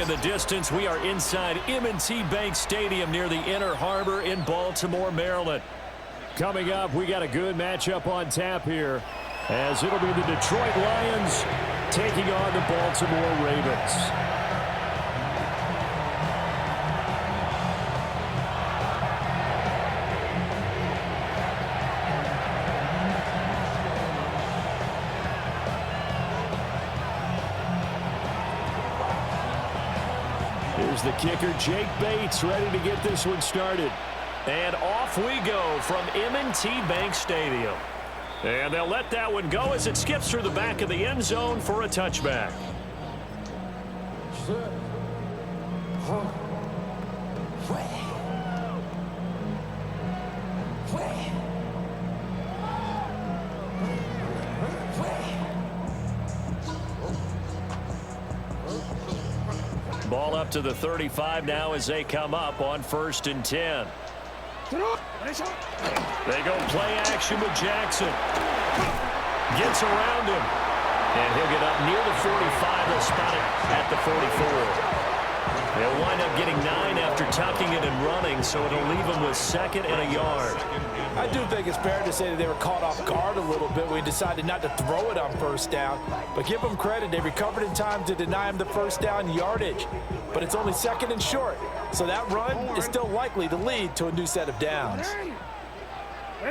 in the distance, we are inside M&T Bank Stadium near the Inner Harbor in Baltimore, Maryland. Coming up, we got a good matchup on tap here, as it'll be the Detroit Lions taking on the Baltimore Ravens. Here's the kicker, Jake Bates, ready to get this one started. And off we go from M&T Bank Stadium. And they'll let that one go as it skips through the back of the end zone for a touchback. Ball up to the 35 now as they come up on 1st and 10. They go play action with Jackson. Gets around him. And he'll get up near the 45. They'll spot it at the 44. They'll wind up getting 9 after tucking it and running, so it'll leave them with 2nd and a yard. I do think it's fair to say that they were caught off guard a little bit when he decided not to throw it on 1st down. But give them credit. They recovered in time to deny him the 1st down yardage. But it's only 2nd and short. So that run is still likely to lead to a new set of downs. Now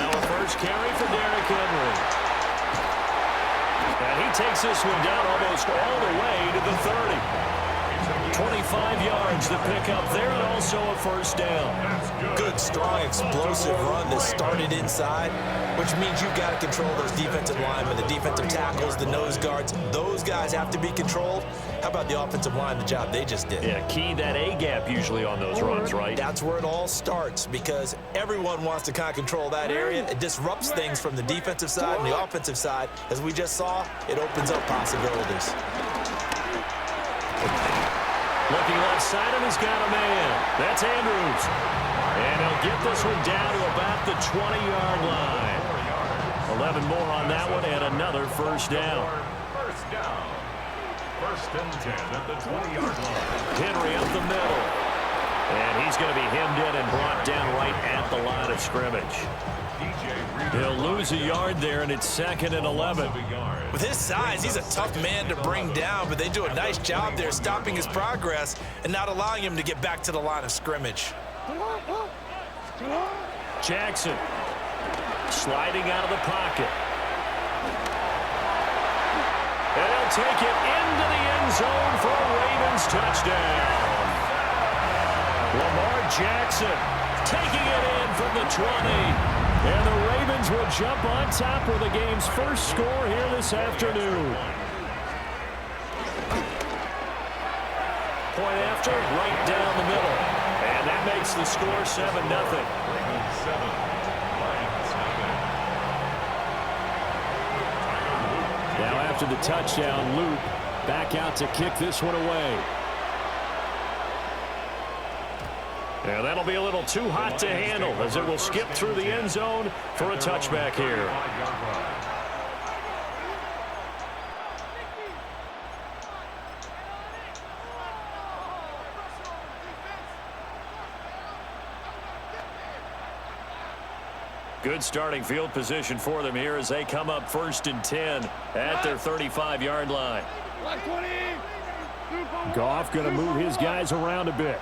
a first carry for Derrick Henry. And he takes this one down almost all the way to the 30. 25 yards to pick up there, and also a 1st down. Good, strong, explosive run that started inside, which means you've got to control those defensive linemen, the defensive tackles, the nose guards. Those guys have to be controlled. How about the offensive line, the job they just did? Yeah, key that A-gap usually on those runs, right? That's where it all starts, because everyone wants to kind of control that area. It disrupts things from the defensive side and the offensive side. As we just saw, it opens up possibilities. Looking left side, and he's got a man. That's Andrews. And he'll get this one down to about the 20-yard line. 11 more on that one, and another 1st down. 1st and 10 at the 20-yard line. Henry up the middle. And he's going to be hemmed in and brought down right at the line of scrimmage. He'll lose a yard there, and it's 2nd and 11. With his size, he's a tough man to bring down, but they do a nice job there stopping his progress and not allowing him to get back to the line of scrimmage. Jackson sliding out of the pocket. And he'll take it into the end zone for a Ravens touchdown. Lamar Jackson taking it in from the 20. And the Ravens will jump on top with the game's first score here this afternoon. Point after, right down the middle. And that makes the score 7-0. Now after the touchdown, Luke back out to kick this one away. And that'll be a little too hot to handle as it will skip through the end zone for a touchback here. Good starting field position for them here as they come up 1st and 10 at their 35-yard line. Goff going to move his guys around a bit.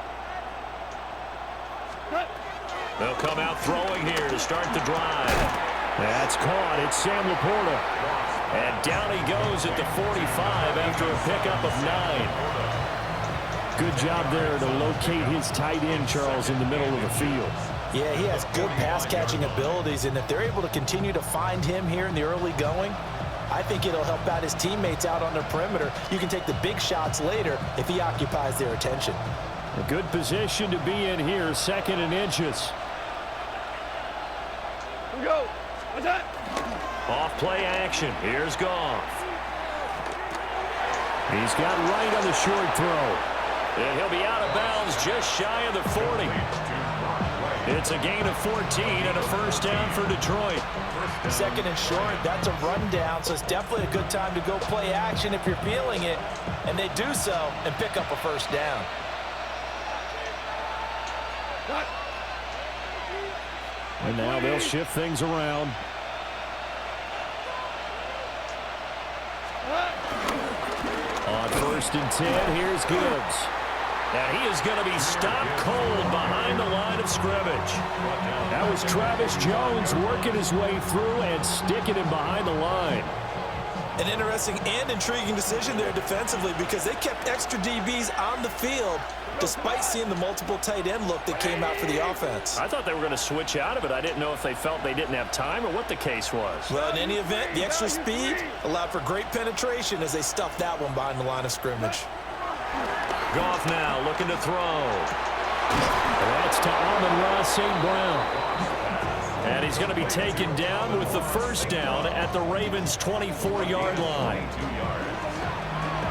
They'll come out throwing here to start the drive. That's caught. It's Sam Laporta. And down he goes at the 45 after a pickup of 9. Good job there to locate his tight end, Charles, in the middle of the field. Yeah, he has good pass-catching abilities, and if they're able to continue to find him here in the early going, I think it'll help out his teammates out on the perimeter. You can take the big shots later if he occupies their attention. A good position to be in here, 2nd and inches. Go. What's that? Off play action. Here's Goff. He's got right on the short throw. And he'll be out of bounds just shy of the 40. It's a gain of 14 and a first down for Detroit. Second and short, that's a rundown, so it's definitely a good time to go play action if you're feeling it. And they do so and pick up a first down. And now they'll shift things around. On first and 10, here's Gibbs. And he is going to be stopped cold behind the line of scrimmage. That was Travis Jones working his way through and sticking him behind the line. An interesting and intriguing decision there defensively because they kept extra DBs on the field despite seeing the multiple tight end look that came out for the offense. I thought they were going to switch out of it. I didn't know if they felt they didn't have time or what the case was. Well, in any event, the extra speed allowed for great penetration as they stuffed that one behind the line of scrimmage. Goff now looking to throw. That's to Amon-Ra St. Brown. And he's going to be taken down with the first down at the Ravens' 24-yard line.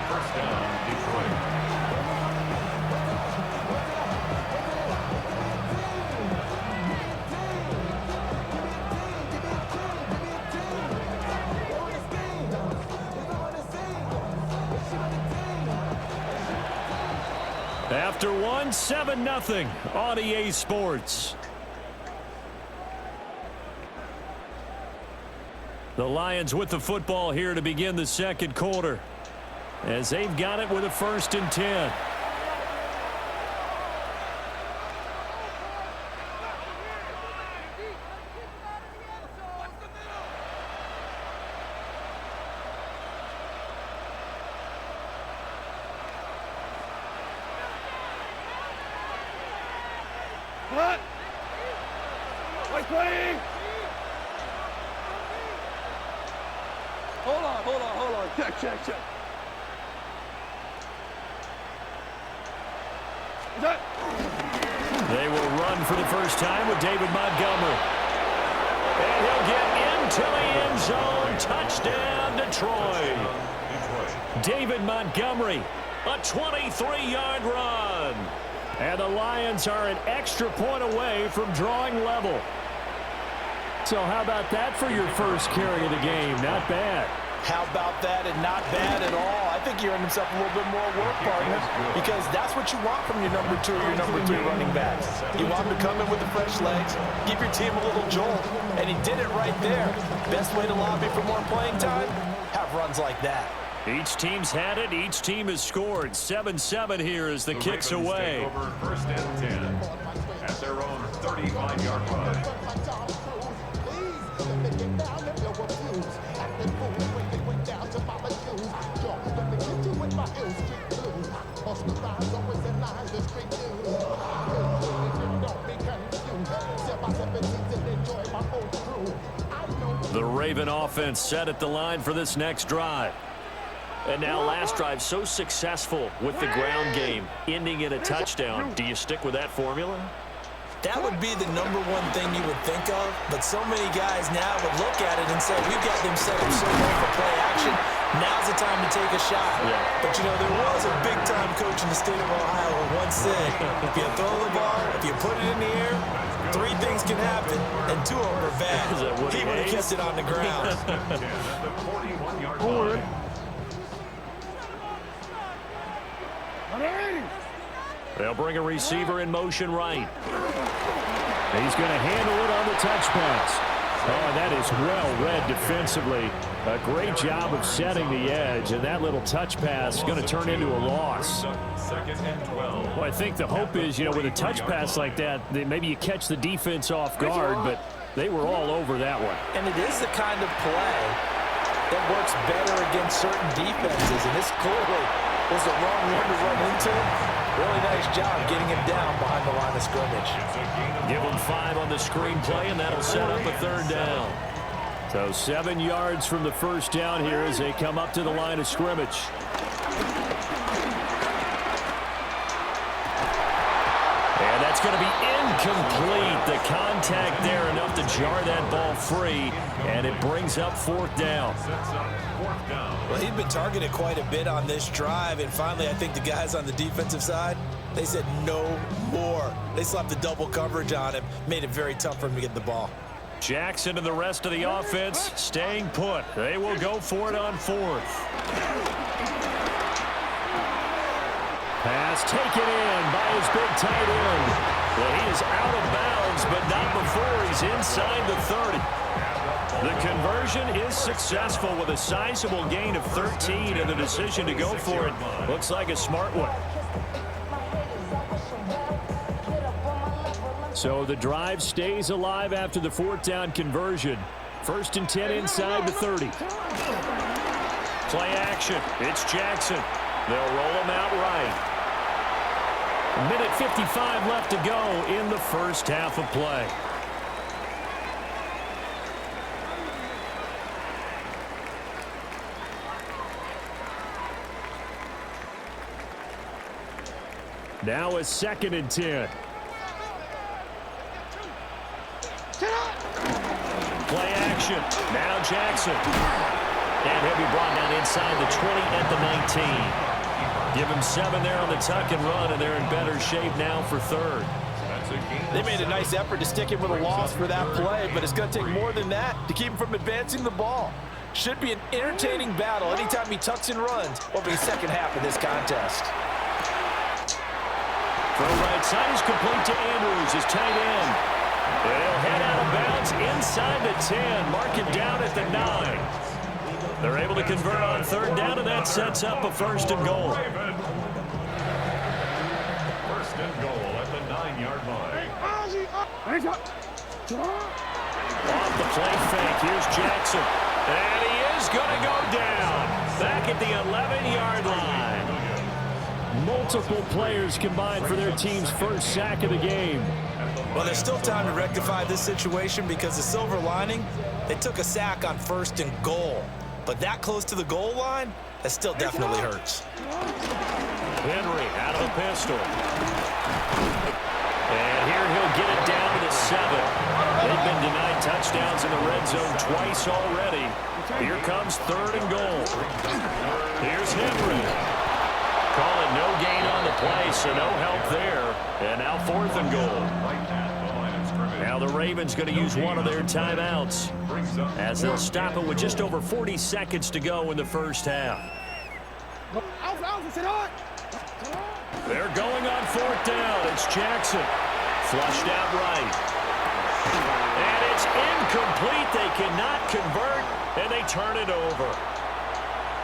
First down, Detroit. After one, 7-0 on EA Sports. The Lions with the football here to begin the second quarter, as they've got it with a first and 10. What? Wait, playing. Hold on. Check. They will run for the first time with David Montgomery. And he'll get into the end zone. Touchdown, Detroit. David Montgomery, a 23-yard run. And the Lions are an extra point away from drawing level. So how about that for your first carry of the game? Not bad. How about that, and not bad at all. I think you earned himself a little bit more work, partner, because that's what you want from your number 2 or your number 3 running backs. You want him to come in with the fresh legs, give your team a little jolt, and he did it right there. Best way to lobby for more playing time? Have runs like that. Each team's had it. Each team has scored. 7-7 here as the kicks away. Over first and 10 at their own 35-yard line. The Raven offense set at the line for this next drive. And now last drive so successful with the ground game, ending in a touchdown. Do you stick with that formula? That would be the number one thing you would think of, but so many guys now would look at it and say, we've got them set up so well for play action. Now's the time to take a shot. Yeah. But, you know, there was a big-time coach in the state of Ohio who once said, if you throw the ball, if you put it in the air, 3 things can happen, and 2 of them are bad. He would have kept it on the ground. Forward. They'll bring a receiver in motion right. He's going to handle it on the touch pass. Oh, that is well read defensively. A great job of setting the edge, and that little touch pass is going to turn into a loss. Second and 12. Well, I think the hope is, you know, with a touch pass like that, maybe you catch the defense off guard, but they were all over that one. And it is the kind of play that works better against certain defenses, and this clearly was the wrong one to run into. Really nice job getting him down behind the line of scrimmage. Give him 5 on the screenplay, and that'll set up a 3rd down. So 7 yards from the first down here as they come up to the line of scrimmage. And that's going to be incomplete. The contact there enough to jar that ball free, and it brings up 4th down. Well, he'd been targeted quite a bit on this drive, and finally I think the guys on the defensive side They said no more. They slapped the double coverage on him, made it very tough for him to get the ball. Jackson and the rest of the offense staying put. They will go for it on fourth. Pass taken in by his big tight end. Well, he is out of bounds, but not before he's inside the 30. The conversion is successful with a sizable gain of 13, and the decision to go for it looks like a smart one. So the drive stays alive after the fourth down conversion. 1st and 10 inside the 30. Play action. It's Jackson. They'll roll him out right. 1:55 left to go in the first half of play. Now a 2nd and 10. Play action. Now Jackson. And he'll be brought down inside the 20 at the 19. Give him 7 there on the tuck and run, and they're in better shape now for 3rd. They made a nice effort to stick him with a loss for that play, but it's going to take more than that to keep him from advancing the ball. Should be an entertaining battle anytime he tucks and runs over the second half of this contest. Throw right side is complete to Andrews, his tight end. And he'll head out of bounds inside the 10, mark it down at the 9. They're able to convert on 3rd down, and that sets up a 1st and goal. 1st and goal at the 9-yard line. Off the play fake, here's Jackson. And he is going to go down. Back at the 11-yard line. Multiple players combined for their team's first sack of the game. Well, there's still time to rectify this situation because the silver lining, they took a sack on 1st and goal. But that close to the goal line, that still definitely hurts. Henry out of the pistol. And here he'll get it down to the 7. They've been denied touchdowns in the red zone twice already. Here comes 3rd and goal. Here's Henry. Call it no gain on the play, so no help there. And now 4th and goal. Now the Ravens going to use one of their timeouts as they'll stop it with just over 40 seconds to go in the first half. They're going on 4th down. It's Jackson. Flushed out right. And it's incomplete. They cannot convert, and they turn it over.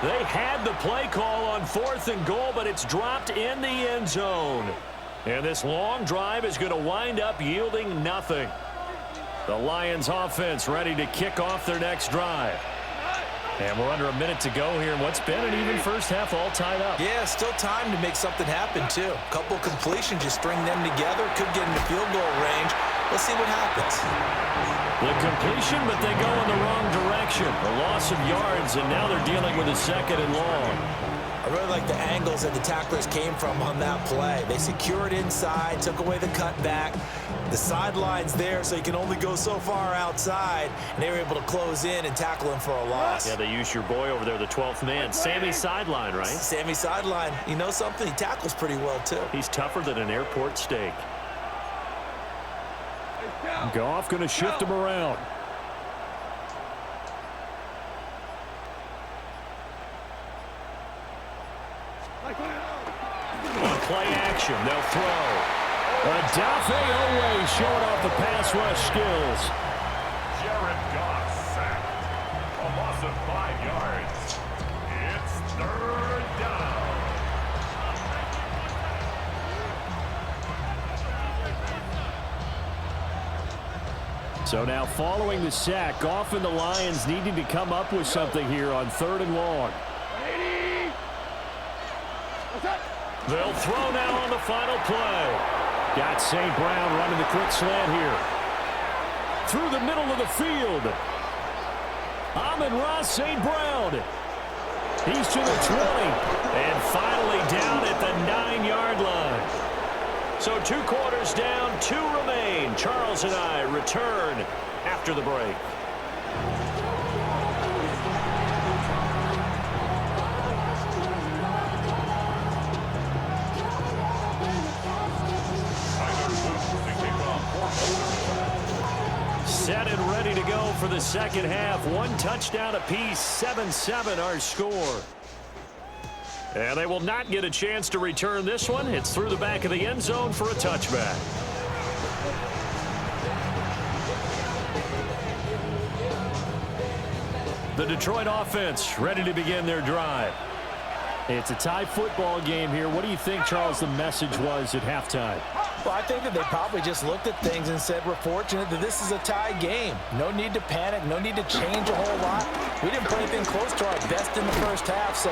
They had the play call on 4th and goal, but it's dropped in the end zone. And this long drive is going to wind up yielding nothing. The Lions offense ready to kick off their next drive. And we're under a minute to go here in what's been an even first half, all tied up. Yeah, still time to make something happen, too. A couple completions, you string them together, could get into field goal range. Let's see what happens. The completion, but they go in the wrong direction. A loss of yards, and now they're dealing with a 2nd and long. I really like the angles that the tacklers came from on that play. They secured inside, took away the cutback. The sideline's there, so you can only go so far outside, and they were able to close in and tackle him for a loss. Yeah, they used your boy over there, the 12th man, Sammy Sideline, right? Sammy Sideline. You know something? He tackles pretty well, too. He's tougher than an airport steak. Goff going to shift him around. On play action, they'll throw. Adafe Owe showing off the pass rush skills. Jared Goff sacked. A loss of 5 yards. It's 3rd down. So now following the sack, Goff and the Lions needing to come up with something here on 3rd and long. They'll throw now on the final play. Got St. Brown running the quick slant here. Through the middle of the field. Amon-Ra St. Brown. He's to the 20. And finally down at the 9-yard line. So 2 quarters down, 2 remain. Charles and I return after the break. the second half. One touchdown apiece, 7-7 our score. And they will not get a chance to return this one. It's through the back of the end zone for a touchback. The Detroit offense ready to begin their drive. It's a tie football game here. What do you think, Charles, the message was at halftime? Well, I think that they probably just looked at things and said, we're fortunate that this is a tie game. No need to panic, no need to change a whole lot. We didn't play anything close to our best in the first half, so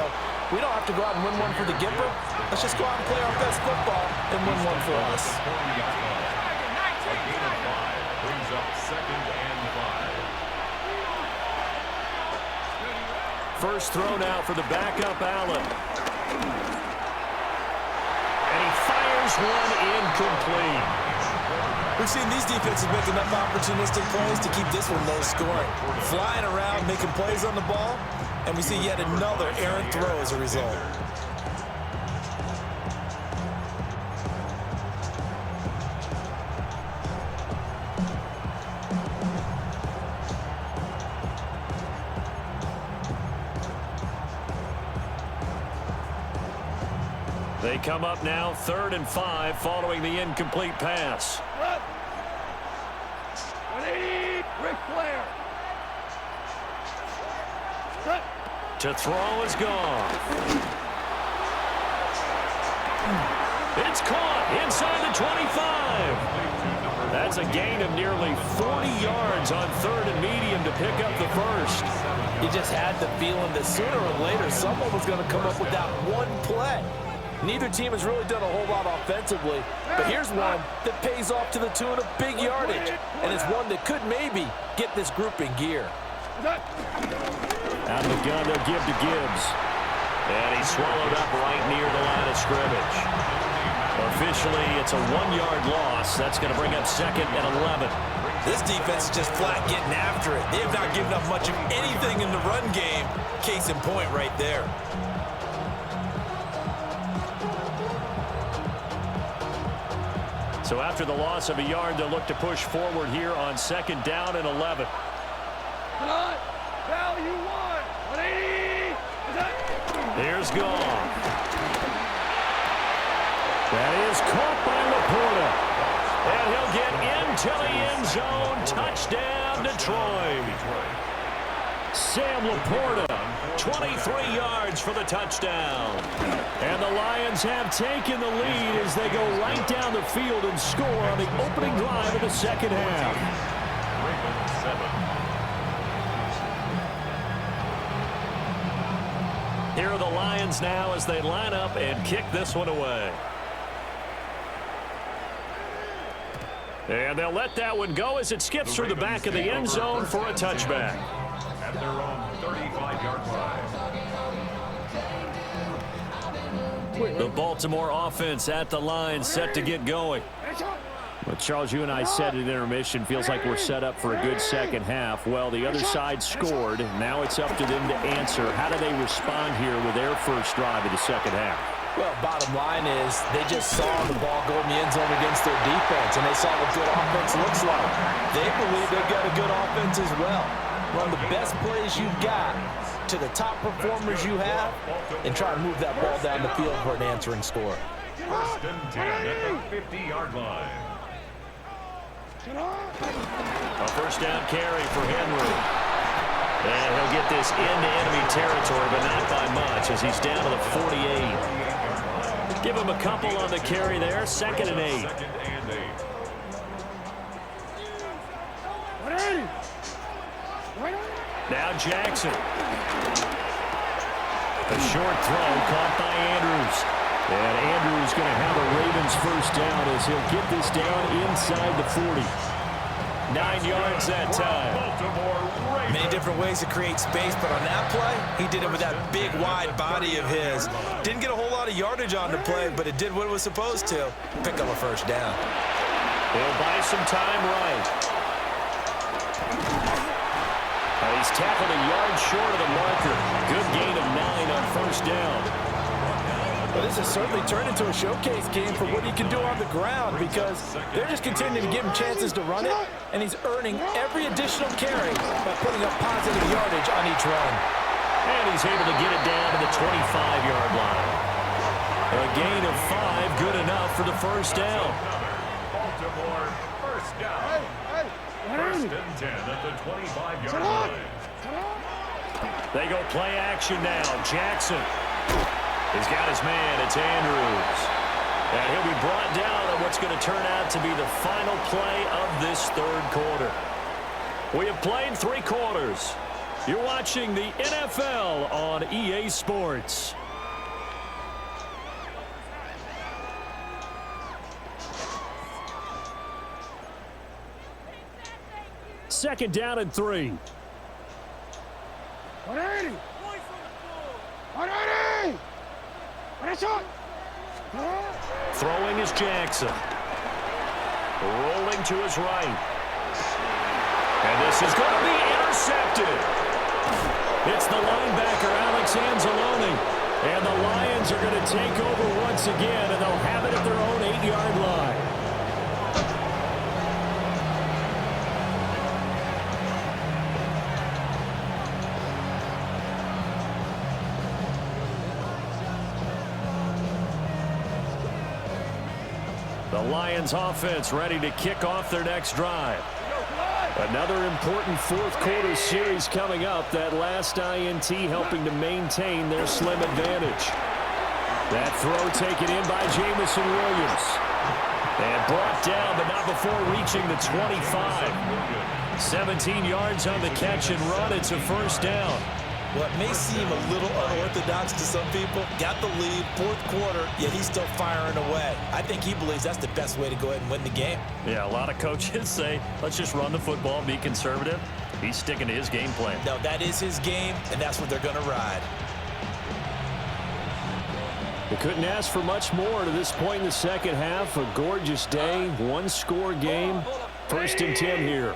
we don't have to go out and win one for the Gipper. Let's just go out and play our best football and win one for us. A gain of 5 brings up 2nd and 5. First throw now for the backup, Allen. And he fires one incomplete. We've seen these defenses make enough opportunistic plays to keep this one low scoring. Flying around, making plays on the ball, and we see yet another errant throw as a result. They come up now 3rd and 5 following the incomplete pass. 180, Ric Flair. To throw is gone. It's caught inside the 25. That's a gain of nearly 40 yards on 3rd and medium to pick up the first. You just had the feeling that sooner or later someone was going to come up with that one play. Neither team has really done a whole lot offensively, but here's one that pays off to the tune of big yardage, and it's one that could maybe get this group in gear. Out of the gun, they'll give to Gibbs. And he's swallowed up right near the line of scrimmage. Officially, it's a 1-yard loss. That's going to bring up 2nd and 11. This defense is just flat getting after it. They have not given up much of anything in the run game. Case in point right there. So after the loss of a yard, they'll look to push forward here on 2nd down and 11. Value 180. Here's Goff. That is caught by Laporta. And he'll get into the end zone. Touchdown, Detroit. Sam Laporta, 23 yards for the touchdown. And the Lions have taken the lead as they go right down the field and score on the opening drive of the second half. Ravens 7. Here are the Lions now as they line up and kick this one away. And they'll let that one go as it skips through the back of the end zone for a touchback. At their own 35-yard line. The Baltimore offense at the line, set to get going. Well, Charles, you and I said at intermission, feels like we're set up for a good second half. Well, the other side scored. Now it's up to them to answer. How do they respond here with their first drive of the second half? Well, bottom line is they just saw the ball go in the end zone against their defense, and they saw what good offense looks like. They believe they've got a good offense as well. Run the best plays you've got to the top performers you have and try to move that ball down the field for an answering score. 1st and 10 at the 50-yard line. A first down carry for Henry. And he'll get this into enemy territory, but not by much as he's down to the 48. Give him a couple on the carry there. 2nd and 8. 2nd and 8. Now Jackson. A short throw caught by Andrews. And Andrews going to have a Ravens first down as he'll get this down inside the 40. 9 yards that time. Many different ways to create space, but on that play, he did it with that big, wide body of his. Didn't get a whole lot of yardage on the play, but it did what it was supposed to. Pick up a first down. He'll buy some time right. He's tackled a yard short of the marker. Good gain of 9 on first down. But this this has certainly turned into a showcase game for what he can do on the ground because they're just continuing to give him chances to run it, and he's earning every additional carry by putting up positive yardage on each run. And he's able to get it down to the 25-yard line. A gain of 5, good enough for the first down. Baltimore, first down. First and 10 at the 25-yard line. They go play action now. Jackson. He's got his man. It's Andrews. And he'll be brought down on what's going to turn out to be the final play of this third quarter. We have played 3 quarters. You're watching the NFL on EA Sports. Second down and 3. 180! 180! Throwing is Jackson. Rolling to his right. And this is going to be intercepted. It's the linebacker, Alex Anzalone. And the Lions are going to take over once again, and they'll have it at their own 8-yard line. The Lions offense ready to kick off their next drive. Another important fourth quarter series coming up. That last INT helping to maintain their slim advantage. That throw taken in by Jamison Williams. And brought down, but not before reaching the 25. 17 yards on the catch and run. It's a first down. What may seem a little unorthodox to some people, got the lead, fourth quarter, yet he's still firing away. I think he believes that's the best way to go ahead and win the game. Yeah, a lot of coaches say, let's just run the football, be conservative. He's sticking to his game plan. No, that is his game, and that's what they're going to ride. We couldn't ask for much more to this point in the second half. A gorgeous day, one-score game. First and 10 here.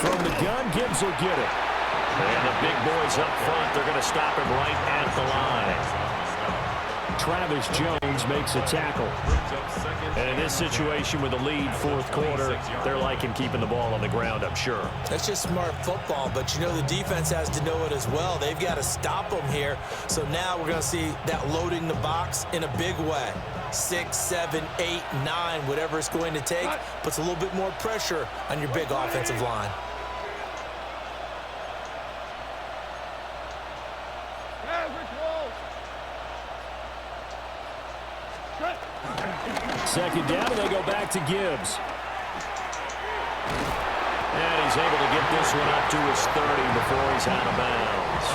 From the gun, Gibbs will get it. And the big boys up front, they're going to stop him right at the line. Travis Jones makes a tackle. And in this situation with the lead fourth quarter, they're liking keeping the ball on the ground, I'm sure. That's just smart football, but you know the defense has to know it as well. They've got to stop them here. So now we're going to see that loading the box in a big way. 6, 7, 8, 9, whatever it's going to take, puts a little bit more pressure on your big offensive line. Second down, and they go back to Gibbs. And he's able to get this one up to his 30 before he's out of bounds.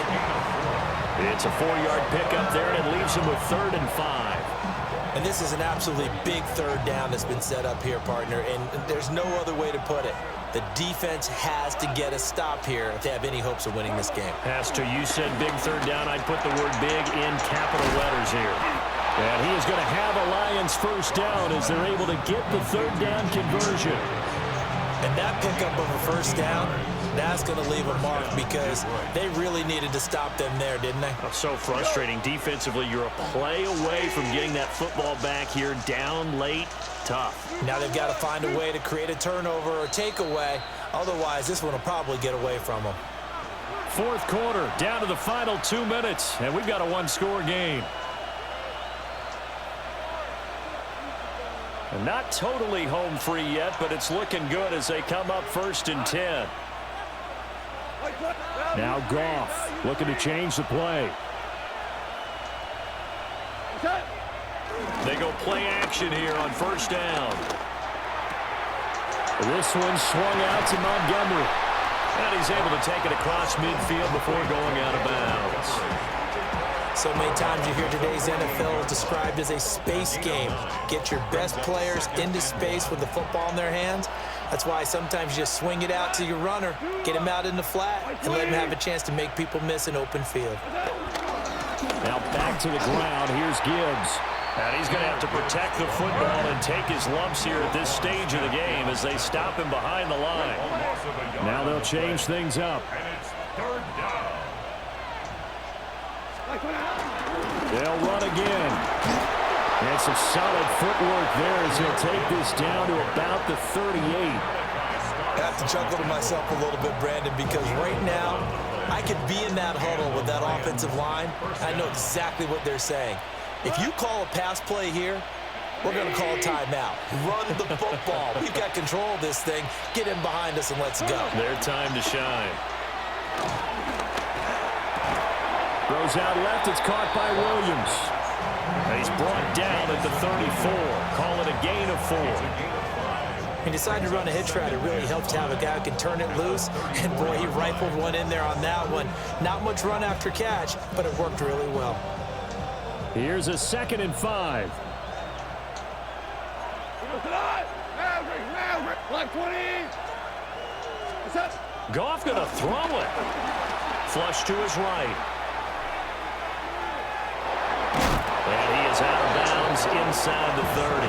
It's a 4-yard pickup there, and it leaves him with 3rd and 5. And this is an absolutely big third down that's been set up here, partner, and there's no other way to put it. The defense has to get a stop here if they have any hopes of winning this game. Pastor, you said big third down. I'd put the word big in capital letters here. And he is going to have a Lions first down as they're able to get the third down conversion. And that pickup of a first down, that's going to leave a mark because they really needed to stop them there, didn't they? Oh, so frustrating. Defensively, you're a play away from getting that football back here down late. Tough. Now they've got to find a way to create a turnover or takeaway. Otherwise, this one will probably get away from them. Fourth quarter, down to the final 2 minutes, and we've got a one-score game. And not totally home free yet, but it's looking good as they come up 1st and 10. Now Goff looking to change the play. They go play action here on 1st down. This one swung out to Montgomery. And he's able to take it across midfield before going out of bounds. So many times you hear today's NFL described as a space game. Get your best players into space with the football in their hands. That's why sometimes you just swing it out to your runner, get him out in the flat, and let him have a chance to make people miss an open field. Now back to the ground. Here's Gibbs. And he's going to have to protect the football and take his lumps here at this stage of the game as they stop him behind the line. Now they'll change things up. And it's 3rd down. They'll run again. And some solid footwork there as he'll take this down to about the 38. I have to chuckle to myself a little bit, Brandon, because right now I could be in that huddle with that offensive line. I know exactly what they're saying. If you call a pass play here, we're going to call a timeout. Run the football. We've got control of this thing. Get him behind us and let's go. Their time to shine. Goes out left. It's caught by Williams. And he's brought down at the 34. Call it a gain of 4. He decided to run a hitch route. It really helped to have a guy who can turn it loose. And, boy, he rifled one in there on that one. Not much run after catch, but it worked really well. Here's a 2nd and 5. Black 20. What's up? Goff going to throw it. Flush to his right. And he is out of bounds inside the 30.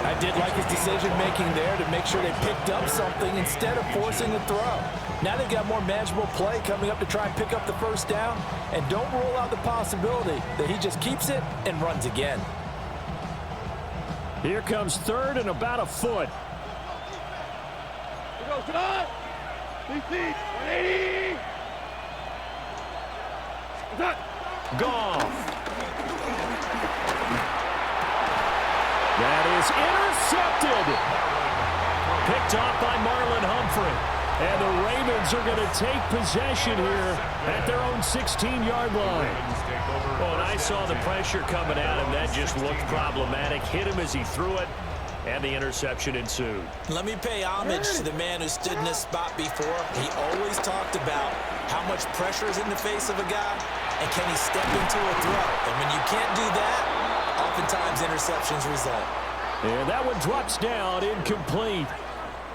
I did like his decision-making there to make sure they picked up something instead of forcing the throw. Now they've got more manageable play coming up to try and pick up the first down, and don't rule out the possibility that he just keeps it and runs again. Here comes 3rd and about a foot. Here goes Todd. DC. 180. What's up? Goff. That is intercepted. Picked off by Marlon Humphrey. And the Ravens are going to take possession here at their own 16-yard line. Well, and I saw the pressure coming at him. That just looked problematic. Hit him as he threw it, and the interception ensued. Let me pay homage to the man who stood in this spot before. He always talked about how much pressure is in the face of a guy, and can he step into a throw. And when you can't do that, oftentimes interceptions result. And that one drops down, incomplete.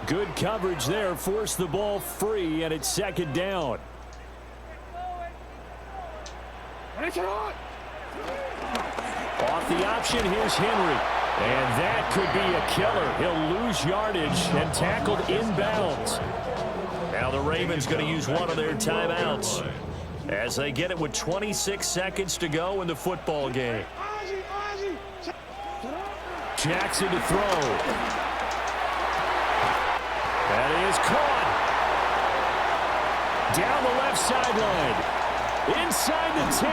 Good coverage there, forced the ball free, and it's 2nd down. Off the option, here's Henry. And that could be a killer. He'll lose yardage and tackled inbounds. Now the Ravens going to use one of their timeouts as they get it with 26 seconds to go in the football game. Jackson to throw. That is caught. Down the left sideline. Inside the 10.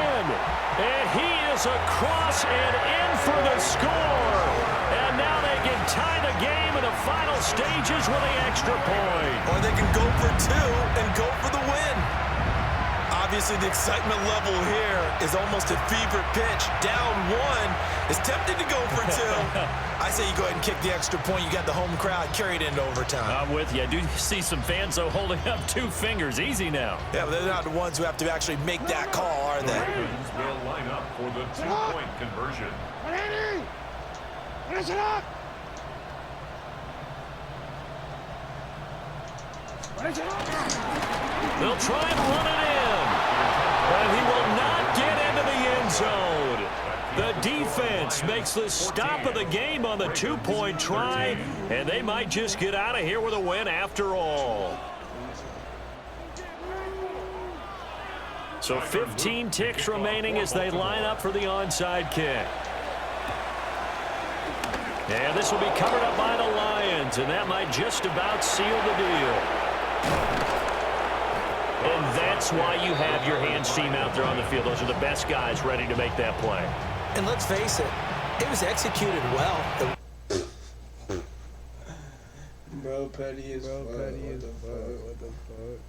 And he is across and in for the score. And now they can tie the game in the final stages with the extra point. Or they can go for 2 and go for the win. Obviously, the excitement level here is almost a fever pitch. Down 1 is tempted to go for 2. I say you go ahead and kick the extra point. You got the home crowd carried into overtime. I'm with you. I do see some fans, though, holding up 2 fingers. Easy now. Yeah, but they're not the ones who have to actually make that call, are they? Ravens will line up for the 2-point conversion. 180. Finish it up. Finish it up. They'll try and run it in. But he will not get into the end zone. The defense makes the stop of the game on the 2-point try, and they might just get out of here with a win after all. So 15 ticks remaining as they line up for the onside kick. And this will be covered up by the Lions, and that might just about seal the deal. And that's why you have your hands team out there on the field. Those are the best guys ready to make that play. And let's face it, it was executed well. Bro, petty as fuck. What the fuck?